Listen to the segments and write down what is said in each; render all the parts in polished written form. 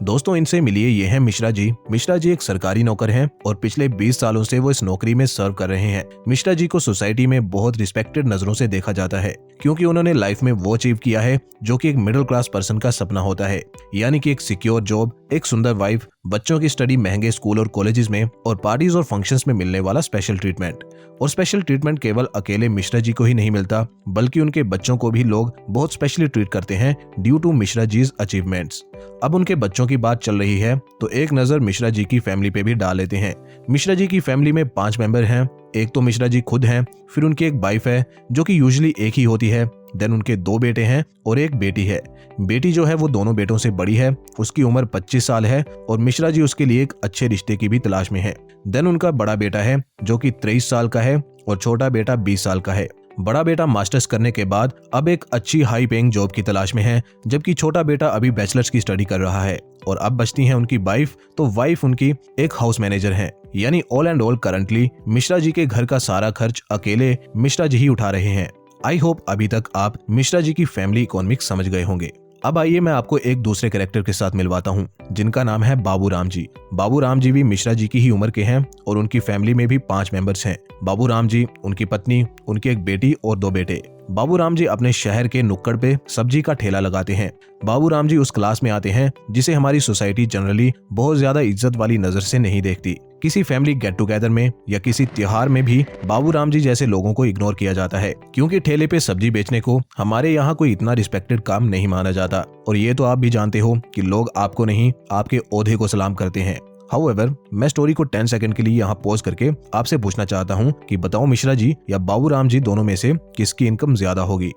दोस्तों इनसे मिलिए, ये हैं मिश्रा जी। मिश्रा जी एक सरकारी नौकर हैं और पिछले 20 सालों से वो इस नौकरी में सर्व कर रहे हैं। मिश्रा जी को सोसाइटी में बहुत रिस्पेक्टेड नजरों से देखा जाता है क्योंकि उन्होंने लाइफ में वो अचीव किया है जो कि एक मिडिल क्लास पर्सन का सपना होता है, यानी कि एक सिक्योर जॉब, एक सुंदर वाइफ, बच्चों की स्टडी, महंगे स्कूल और कॉलेजेस में और पार्टीज और फंक्शंस में मिलने वाला स्पेशल ट्रीटमेंट। और स्पेशल ट्रीटमेंट केवल अकेले मिश्रा जी को ही नहीं मिलता बल्कि उनके बच्चों को भी लोग बहुत स्पेशली ट्रीट करते हैं ड्यू टू मिश्रा जीज अचीवमेंट्स। अब उनके बच्चों की बात चल रही है तो एक नजर मिश्रा जी की फैमिली पे भी डाल लेते हैं। मिश्रा जी की फैमिली में 5 मेंबर हैं। एक तो मिश्रा जी खुद हैं, फिर उनकी एक वाइफ है जो कि यूजुअली एक ही होती है, देन उनके 2 बेटे हैं और एक बेटी है। बेटी जो है वो दोनों बेटों से बड़ी है, उसकी उम्र 25 साल है और मिश्रा जी उसके लिए एक अच्छे रिश्ते की भी तलाश में है। देन उनका बड़ा बेटा है जो कि 23 साल का है और छोटा बेटा 20 साल का है। बड़ा बेटा मास्टर्स करने के बाद अब एक अच्छी हाई पेइंग जॉब की तलाश में है, जबकि छोटा बेटा अभी बैचलर्स की स्टडी कर रहा है। और अब बचती हैं उनकी वाइफ, तो वाइफ उनकी एक हाउस मैनेजर हैं, यानी all and all currently Mishra ji के घर का सारा खर्च अकेले मिश्रा जी ही उठा रहे हैं। आई होप अभी तक आप मिश्रा जी की फैमिली इकोनॉमिक्स समझ गए होंगे। अब आइए मैं आपको एक दूसरे कैरेक्टर के साथ मिलवाता हूँ जिनका नाम है बाबू राम जी। बाबू राम जी भी मिश्रा जी की ही उम्र के हैं और उनकी फैमिली में भी 5 मेंबर्स हैं। बाबू राम जी, उनकी पत्नी, उनकी एक बेटी और 2 बेटे। बाबू राम जी अपने शहर के नुक्कड़ पे सब्जी का ठेला लगाते हैं। बाबू राम जी उस क्लास में आते हैं जिसे हमारी सोसाइटी जनरली बहुत ज्यादा इज्जत वाली नजर से नहीं देखती। किसी फैमिली गेट टुगेदर में या किसी त्योहार में भी बाबू राम जी जैसे लोगों को इग्नोर किया जाता है क्योंकि ठेले पे सब्जी बेचने को हमारे यहाँ कोई इतना रिस्पेक्टेड काम नहीं माना जाता। और ये तो आप भी जानते हो कि लोग आपको नहीं, आपके ओहदे को सलाम करते हैं। हाउएवर, मैं स्टोरी को 10 सेकंड के लिए यहाँ पॉज करके आपसे पूछना चाहता हूँ कि बताओ मिश्रा जी या बाबू राम जी दोनों में से किसकी इनकम ज्यादा होगी।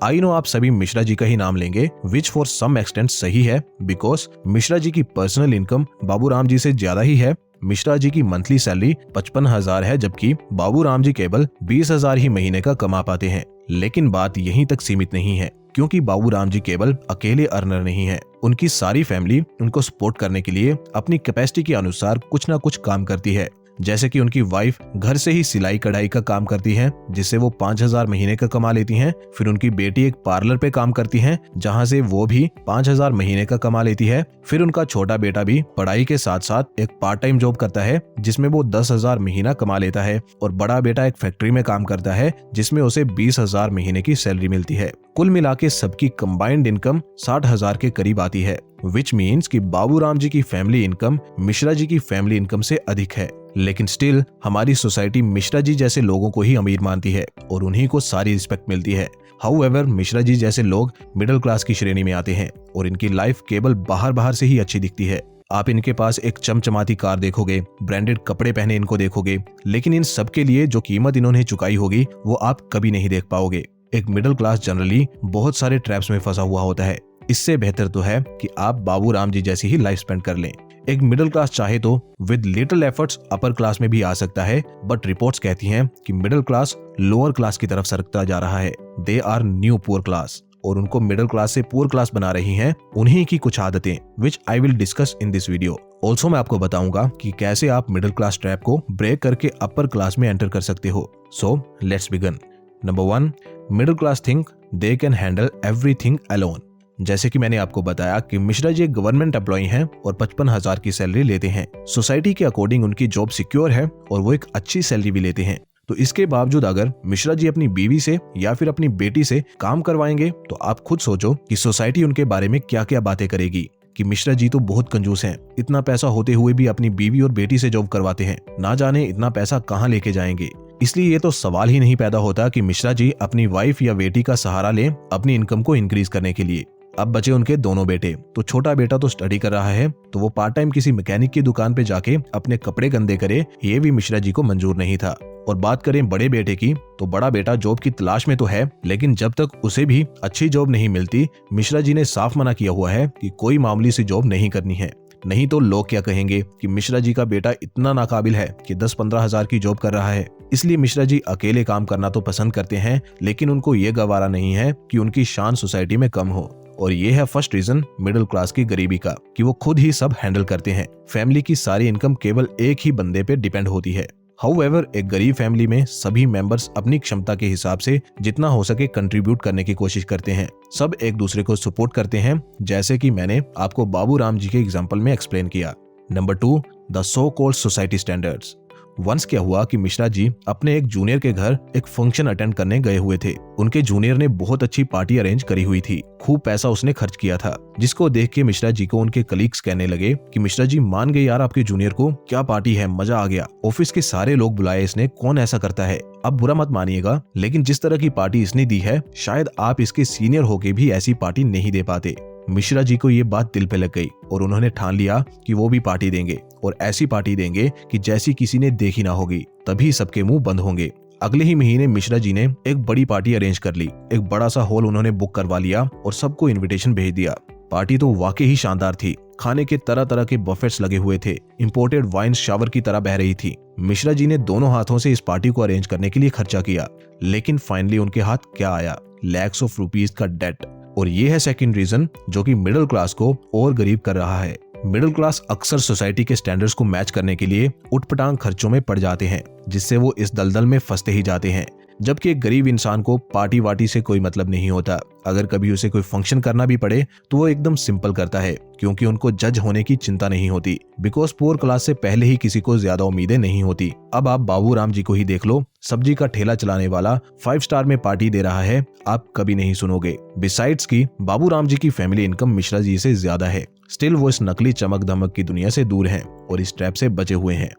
आई नो आप सभी मिश्रा जी का ही नाम लेंगे, विच फॉर सम एक्सटेंट सही है बिकॉज मिश्रा जी की पर्सनल इनकम बाबू राम जी से ज्यादा ही है। मिश्रा जी की मंथली सैलरी 55,000 है, जबकि बाबू राम जी केवल 20,000 ही महीने का कमा पाते हैं। लेकिन बात यहीं तक सीमित नहीं है क्योंकि बाबू राम जी केवल अकेले अर्नर नहीं है, उनकी सारी फैमिली उनको सपोर्ट करने के लिए अपनी कैपेसिटी के अनुसार कुछ ना कुछ काम करती है। जैसे कि उनकी वाइफ घर से ही सिलाई कढ़ाई का काम करती है जिससे वो 5,000 महीने का कमा लेती हैं। फिर उनकी बेटी एक पार्लर पे काम करती है जहां से वो भी 5,000 महीने का कमा लेती है। फिर उनका छोटा बेटा भी पढ़ाई के साथ साथ एक पार्ट टाइम जॉब करता है जिसमें वो 10,000 महीना कमा लेता है। और बड़ा बेटा एक फैक्ट्री में काम करता है जिसमें उसे 20,000 महीने की सैलरी मिलती है। कुल मिला के सबकी कंबाइंड इनकम 60,000 के करीब आती है, विच मीन्स कि बाबू राम जी की फैमिली इनकम मिश्रा जी की फैमिली इनकम से अधिक है। लेकिन स्टिल हमारी सोसाइटी मिश्रा जी जैसे लोगों को ही अमीर मानती है और उन्हीं को सारी रिस्पेक्ट मिलती है। हाउएवर, मिश्रा जी जैसे लोग मिडिल क्लास की श्रेणी में आते हैं और इनकी लाइफ केवल बाहर से ही अच्छी दिखती है। आप इनके पास एक चमचमाती कार देखोगे, ब्रांडेड कपड़े पहने इनको देखोगे, लेकिन इन सब के लिए जो कीमत इन्होंने चुकाई होगी वो आप कभी नहीं देख पाओगे। एक मिडिल क्लास जनरली बहुत सारे ट्रैप्स में फंसा हुआ होता है। इससे बेहतर तो है कि आप बाबू राम जी जैसी ही लाइफ स्पेंड कर लें। एक मिडिल क्लास चाहे तो with little efforts upper class में भी आ सकता है, बट रिपोर्ट्स कहती हैं कि मिडिल क्लास लोअर क्लास की तरफ सरकता जा रहा है। They are new poor class और उनको मिडिल क्लास से पुअर क्लास बना रही हैं उन्हीं की कुछ आदतें, which I will discuss in this video. Also मैं आपको बताऊंगा कि कैसे आप मिडिल क्लास ट्रैप को ब्रेक करके अपर क्लास में एंटर कर सकते हो। So let's begin. Number 1, middle class think they can handle everything alone. जैसे कि मैंने आपको बताया कि मिश्रा जी एक गवर्नमेंट एम्प्लॉय हैं और 55,000 की सैलरी लेते हैं। सोसाइटी के अकॉर्डिंग उनकी जॉब सिक्योर है और वो एक अच्छी सैलरी भी लेते हैं। तो इसके बावजूद अगर मिश्रा जी अपनी बीवी से या फिर अपनी बेटी से काम करवाएंगे तो आप खुद सोचो कि सोसाइटी उनके बारे में क्या क्या बातें करेगी कि मिश्रा जी तो बहुत कंजूस हैं, इतना पैसा होते हुए भी अपनी बीवी और बेटी से जॉब करवाते हैं, ना जाने इतना पैसा कहाँ लेके जाएंगे। इसलिए ये तो सवाल ही नहीं पैदा होता कि मिश्रा जी अपनी वाइफ या बेटी का सहारा लें अपनी इनकम को इंक्रीज करने के लिए। अब बचे उनके दोनों बेटे। तो छोटा बेटा तो स्टडी कर रहा है तो वो पार्ट टाइम किसी मैकेनिक की दुकान पे जाके अपने कपड़े गंदे करे, ये भी मिश्रा जी को मंजूर नहीं था। और बात करें बड़े बेटे की तो बड़ा बेटा जॉब की तलाश में तो है, लेकिन जब तक उसे भी अच्छी जॉब नहीं मिलती मिश्रा जी ने साफ मना किया हुआ है कि कोई मामूली सी जॉब नहीं करनी है, नहीं तो लोग क्या कहेंगे कि मिश्रा जी का बेटा इतना नाकाबिल है कि 10-15 हजार की जॉब कर रहा है। इसलिए मिश्रा जी अकेले काम करना तो पसंद करते हैं, लेकिन उनको ये गवारा नहीं है कि उनकी शान सोसाइटी में कम हो। और ये है फर्स्ट रीजन मिडिल क्लास की गरीबी का, कि वो खुद ही सब हैंडल करते हैं। फैमिली की सारी इनकम केवल एक ही बंदे पे डिपेंड होती है। हाउएवर एक गरीब फैमिली में सभी मेंबर्स अपनी क्षमता के हिसाब से जितना हो सके कंट्रीब्यूट करने की कोशिश करते हैं। सब एक दूसरे को सपोर्ट करते हैं, जैसे कि मैंने आपको बाबू राम जी के एग्जाम्पल में एक्सप्लेन किया। Number 2, the so called society standards. Once क्या हुआ कि मिश्रा जी अपने एक जूनियर के घर एक फंक्शन अटेंड करने गए हुए थे। उनके जूनियर ने बहुत अच्छी पार्टी अरेंज करी हुई थी, खूब पैसा उसने खर्च किया था, जिसको देख के मिश्रा जी को उनके कलीग्स कहने लगे कि मिश्रा जी मान गए यार आपके जूनियर को, क्या पार्टी है, मजा आ गया, ऑफिस के सारे लोग बुलाए इसने, कौन ऐसा करता है। अब बुरा मत मानिएगा, लेकिन जिस तरह की पार्टी इसने दी है शायद आप इसके सीनियर होके भी ऐसी पार्टी नहीं दे पाते। मिश्रा जी को ये बात दिल पे लग गई और उन्होंने ठान लिया कि वो भी पार्टी देंगे और ऐसी पार्टी देंगे कि जैसी किसी ने देखी ना होगी, तभी सबके मुंह बंद होंगे। अगले ही महीने मिश्रा जी ने एक बड़ी पार्टी अरेंज कर ली। एक बड़ा सा हॉल उन्होंने बुक करवा लिया और सबको इनविटेशन भेज दिया। पार्टी तो वाकई ही शानदार थी। खाने के तरह तरह के बफेट्स लगे हुए थे, इंपोर्टेड वाइन शावर की तरह बह रही थी। मिश्रा जी ने दोनों हाथों से इस पार्टी को अरेंज करने के लिए खर्चा किया, लेकिन फाइनली उनके हाथ क्या आया, लैक्स ऑफ रुपीज का डेट। और ये है सेकंड रीजन जो कि मिडिल क्लास को और गरीब कर रहा है। मिडिल क्लास अक्सर सोसाइटी के स्टैंडर्ड्स को मैच करने के लिए उटपटांग खर्चों में पड़ जाते हैं, जिससे वो इस दलदल में फंसते ही जाते हैं। जबकि एक गरीब इंसान को पार्टी वार्टी से कोई मतलब नहीं होता। अगर कभी उसे कोई फंक्शन करना भी पड़े तो वो एकदम सिंपल करता है, क्योंकि उनको जज होने की चिंता नहीं होती, बिकॉज पुअर क्लास से पहले ही किसी को ज्यादा उम्मीदें नहीं होती। अब आप बाबू राम जी को ही देख लो, सब्जी का ठेला चलाने वाला 5 स्टार में पार्टी दे रहा है, आप कभी नहीं सुनोगे। बिसाइड्स की बाबू राम जी की फैमिली इनकम मिश्रा जी से ज्यादा है, स्टिल वो इस नकली चमक धमक की दुनिया से दूर हैं और इस ट्रैप से बचे हुए हैं।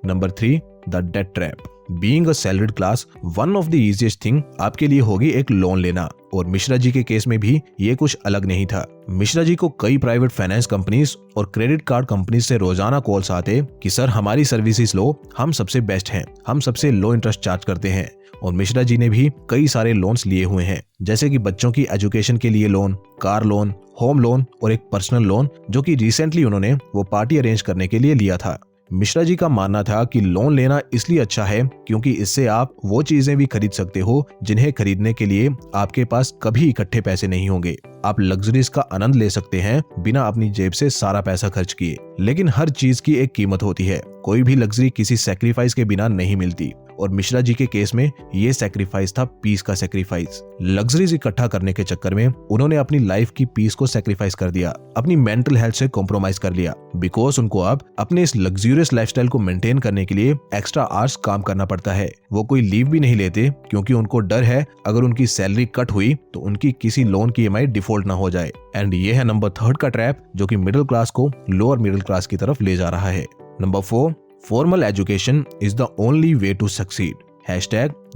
Number 3, the debt trap. Being a salaried class, one of the easiest thing आपके लिए होगी एक लोन लेना, और मिश्रा जी के केस में भी ये कुछ अलग नहीं था। मिश्रा जी को कई प्राइवेट फाइनेंस कंपनीज और क्रेडिट कार्ड कंपनीज से रोजाना कॉल्स आते कि सर हमारी सर्विसेज लो, हम सबसे बेस्ट हैं, हम सबसे लो इंटरेस्ट चार्ज करते हैं। और मिश्रा जी ने भी कई सारे लोन्स लिए हुए हैं, जैसे कि बच्चों की एजुकेशन के लिए loan, car loan, home loan और एक पर्सनल लोन, जो कि रिसेंटली उन्होंने वो पार्टी अरेंज करने के लिए लिया था। मिश्रा जी का मानना था कि लोन लेना इसलिए अच्छा है क्योंकि इससे आप वो चीजें भी खरीद सकते हो जिन्हें खरीदने के लिए आपके पास कभी इकट्ठे पैसे नहीं होंगे। आप लग्जरीज का आनंद ले सकते हैं बिना अपनी जेब से सारा पैसा खर्च किए। लेकिन हर चीज की एक कीमत होती है, कोई भी लग्जरी किसी सैक्रिफाइस के बिना नहीं मिलती, और मिश्रा जी के केस में ये सैक्रिफाइस था पीस का सैक्रिफाइस। लग्जरीज इकट्ठा करने के चक्कर में उन्होंने अपनी लाइफ की पीस को सैक्रिफाइस कर दिया, अपनी मेंटल हेल्थ से कॉम्प्रोमाइज कर लिया, बिकॉज उनको अब अपने इस लग्जूरियस लाइफस्टाइल को मेंटेन करने के लिए एक्स्ट्रा आवर्स काम करना पड़ता है। वो कोई लीव भी नहीं लेते क्योंकि उनको डर है अगर उनकी सैलरी कट हुई तो उनकी किसी लोन की ईएमआई डिफॉल्ट ना हो जाए। एंड ये है नंबर 3 का ट्रैप जो कि मिडिल क्लास को लोअर मिडिल क्लास की तरफ ले जा रहा है। Number 4, formal education is the only way to succeed.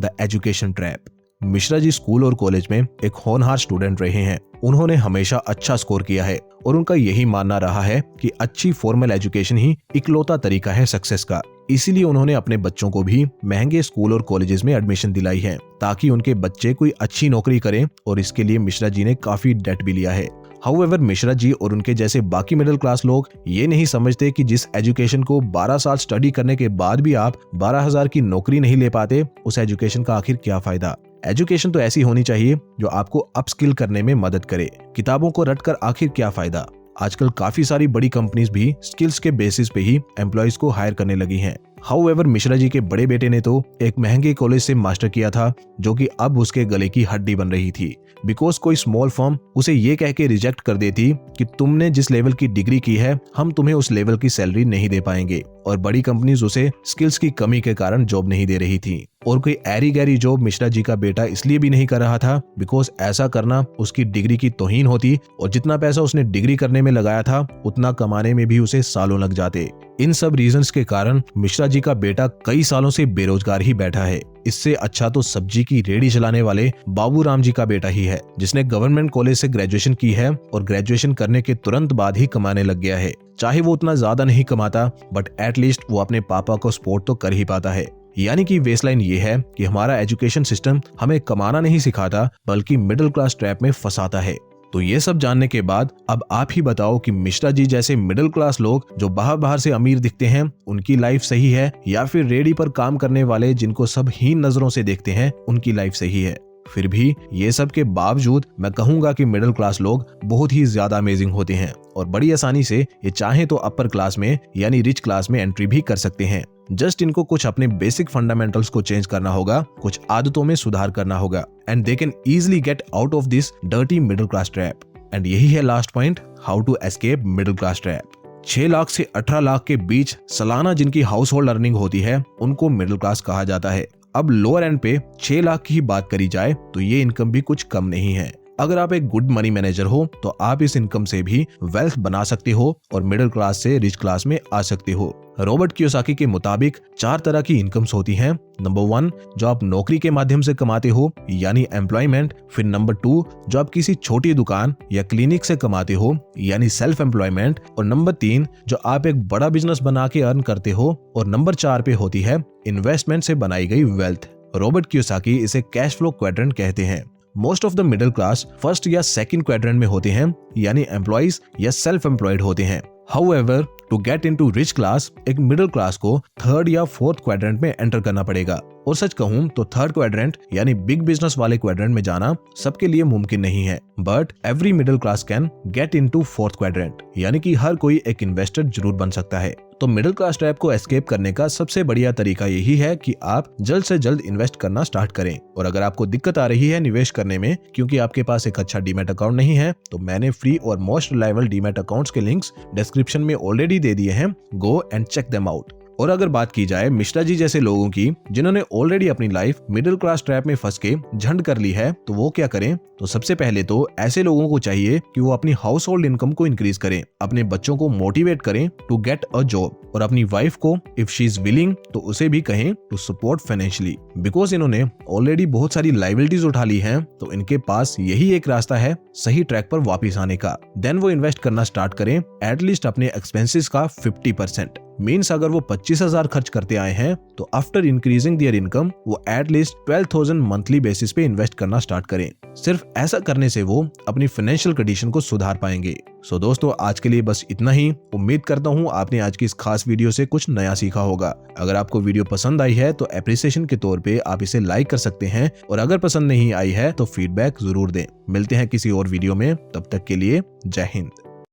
#The education trap. Mishra ji school और कॉलेज में एक होनहार स्टूडेंट रहे हैं। उन्होंने हमेशा अच्छा स्कोर किया है और उनका यही मानना रहा है कि अच्छी फॉर्मल एजुकेशन ही इकलौता तरीका है सक्सेस का। इसीलिए उन्होंने अपने बच्चों को भी महंगे स्कूल और कॉलेजेस में एडमिशन दिलाई है ताकि उनके बच्चे कोई अच्छी नौकरी करें, और इसके लिए मिश्रा जी ने काफी डेट भी लिया है। हाउएवर मिश्रा जी और उनके जैसे बाकी मिडिल क्लास लोग ये नहीं समझते कि जिस एजुकेशन को 12 साल स्टडी करने के बाद भी आप 12,000 की नौकरी नहीं ले पाते, उस एजुकेशन का आखिर क्या फायदा। एजुकेशन तो ऐसी होनी चाहिए जो आपको अपस्किल करने में मदद करे। किताबों को रटकर आखिर क्या फायदा। आजकल काफी सारी बड़ी कंपनीज भी स्किल्स के बेसिस पे ही एम्प्लॉयज को हायर करने लगी हैं। हाउएवर मिश्रा जी के बड़े बेटे ने तो एक महंगे कॉलेज से मास्टर किया था जो कि अब उसके गले की हड्डी बन रही थी, बिकॉज कोई स्मॉल फर्म उसे ये कह के रिजेक्ट कर देती कि तुमने जिस लेवल की डिग्री की है हम तुम्हें उस लेवल की सैलरी नहीं दे पाएंगे, और बड़ी कंपनीज उसे स्किल्स की कमी के कारण जॉब नहीं दे रही थी। और कोई ऐरी गैरी जॉब मिश्रा जी का बेटा इसलिए भी नहीं कर रहा था बिकॉज ऐसा करना उसकी डिग्री की तौहीन होती, और जितना पैसा उसने डिग्री करने में लगाया था उतना कमाने में भी उसे सालों लग जाते। इन सब रीजंस के कारण मिश्रा जी का बेटा कई सालों से बेरोजगार ही बैठा है। इससे अच्छा तो सब्जी की रेडी चलाने वाले बाबू राम जी का बेटा ही है, जिसने गवर्नमेंट कॉलेज से ग्रेजुएशन की है और ग्रेजुएशन करने के तुरंत बाद ही कमाने लग गया है। चाहे वो उतना ज्यादा नहीं कमाता, बट एटलीस्ट वो अपने पापा को सपोर्ट तो कर ही पाता है। यानी कि बेसलाइन ये है कि हमारा एजुकेशन सिस्टम हमें कमाना नहीं सिखाता बल्कि मिडिल क्लास ट्रैप में फंसाता है। तो ये सब जानने के बाद अब आप ही बताओ कि मिश्रा जी जैसे मिडिल क्लास लोग जो बाहर से अमीर दिखते हैं उनकी लाइफ सही है, या फिर रेडी पर काम करने वाले जिनको सब हीन नजरों से देखते हैं उनकी लाइफ सही है। फिर भी ये सब के बावजूद मैं कहूंगा कि मिडिल क्लास लोग बहुत ही ज्यादा अमेजिंग होते हैं और बड़ी आसानी से ये चाहे तो अपर क्लास में यानी रिच क्लास में एंट्री भी कर सकते हैं। जस्ट इनको कुछ अपने बेसिक फंडामेंटल्स को चेंज करना होगा, कुछ आदतों में सुधार करना होगा and they can easily get out of this dirty middle class trap. And यही है last point, how to escape middle class trap. 6 lakh से 18 लाख के बीच सालाना जिनकी हाउस होल्ड अर्निंग होती है उनको मिडिल क्लास कहा जाता है। अब लोअर एंड पे 6 लाख की ही बात करी जाए तो ये इनकम भी कुछ कम नहीं है। अगर आप एक गुड मनी मैनेजर हो तो आप इस इनकम से भी वेल्थ बना सकते हो और मिडिल क्लास से रिच क्लास में आ सकते हो। रॉबर्ट कियोसाकी के मुताबिक 4 तरह की इनकम्स होती हैं। नंबर 1 जो आप नौकरी के माध्यम से कमाते हो यानी एम्प्लॉयमेंट, फिर नंबर 2 जो आप किसी छोटी दुकान या क्लिनिक से कमाते हो यानी सेल्फ एम्प्लॉयमेंट, और नंबर 3 जो आप एक बड़ा बिजनेस बना के अर्न करते हो, और नंबर 4 पे होती है इन्वेस्टमेंट से बनाई गई वेल्थ। रॉबर्ट कियोसाकी इसे कैश फ्लो क्वाड्रेंट कहते हैं। Most of the middle class first या सेकंड क्वाड्रेंट में होते हैं यानी एम्प्लॉइज या सेल्फ एम्प्लॉयड होते हैं। However to get into rich class एक मिडिल क्लास को थर्ड या फोर्थ क्वाड्रेंट में एंटर करना पड़ेगा। और सच कहूं तो थर्ड क्वाड्रेंट यानी बिग बिजनेस वाले क्वाड्रेंट में जाना सबके लिए मुमकिन नहीं है, but every middle class can get into fourth quadrant यानी कि हर कोई एक इन्वेस्टर जरूर बन सकता है। तो मिडिल क्लास ट्रैप को एस्केप करने का सबसे बढ़िया तरीका यही है कि आप जल्द से जल्द इन्वेस्ट करना स्टार्ट करें। और अगर आपको दिक्कत आ रही है निवेश करने में क्योंकि आपके पास एक अच्छा डीमैट अकाउंट नहीं है, तो मैंने फ्री और मोस्ट रिलायबल डीमैट अकाउंट्स के लिंक्स डिस्क्रिप्शन में ऑलरेडी दे दिए हैं, go and check them out. और अगर बात की जाए मिश्रा जी जैसे लोगों की जिन्होंने ऑलरेडी अपनी लाइफ मिडिल क्लास ट्रैप में फंस के झंड कर ली है, तो वो क्या करें? तो सबसे पहले तो ऐसे लोगों को चाहिए कि वो अपनी हाउस होल्ड इनकम को इंक्रीज करें, अपने बच्चों को मोटिवेट करें टू गेट अ जॉब, और अपनी वाइफ को इफ शी इज विलिंग तो उसे भी कहें टू सपोर्ट फाइनेंशियली। बिकॉज इन्होंने ऑलरेडी बहुत सारी लायबिलिटीज उठा ली हैं, तो इनके पास यही एक रास्ता है सही ट्रैक पर वापस आने का। देन वो इन्वेस्ट करना स्टार्ट करें एटलीस्ट अपने एक्सपेंसेस का 50%। मीन्स अगर वो 25,000 खर्च करते आए हैं तो आफ्टर इंक्रीजिंग देयर इनकम वो एटलीस्ट 12,000 मंथली बेसिस पे इन्वेस्ट करना स्टार्ट करें। सिर्फ ऐसा करने से वो अपनी फाइनेंशियल कंडीशन को सुधार पाएंगे। सो दोस्तों आज के लिए बस इतना ही। उम्मीद करता हूँ आपने आज की इस खास वीडियो से कुछ नया सीखा होगा। अगर आपको वीडियो पसंद आई है तो एप्रिसिएशन के तौर पे आप इसे लाइक कर सकते हैं, और अगर पसंद नहीं आई है तो फीडबैक जरूर दें। मिलते हैं किसी और वीडियो में, तब तक के लिए जय हिंद।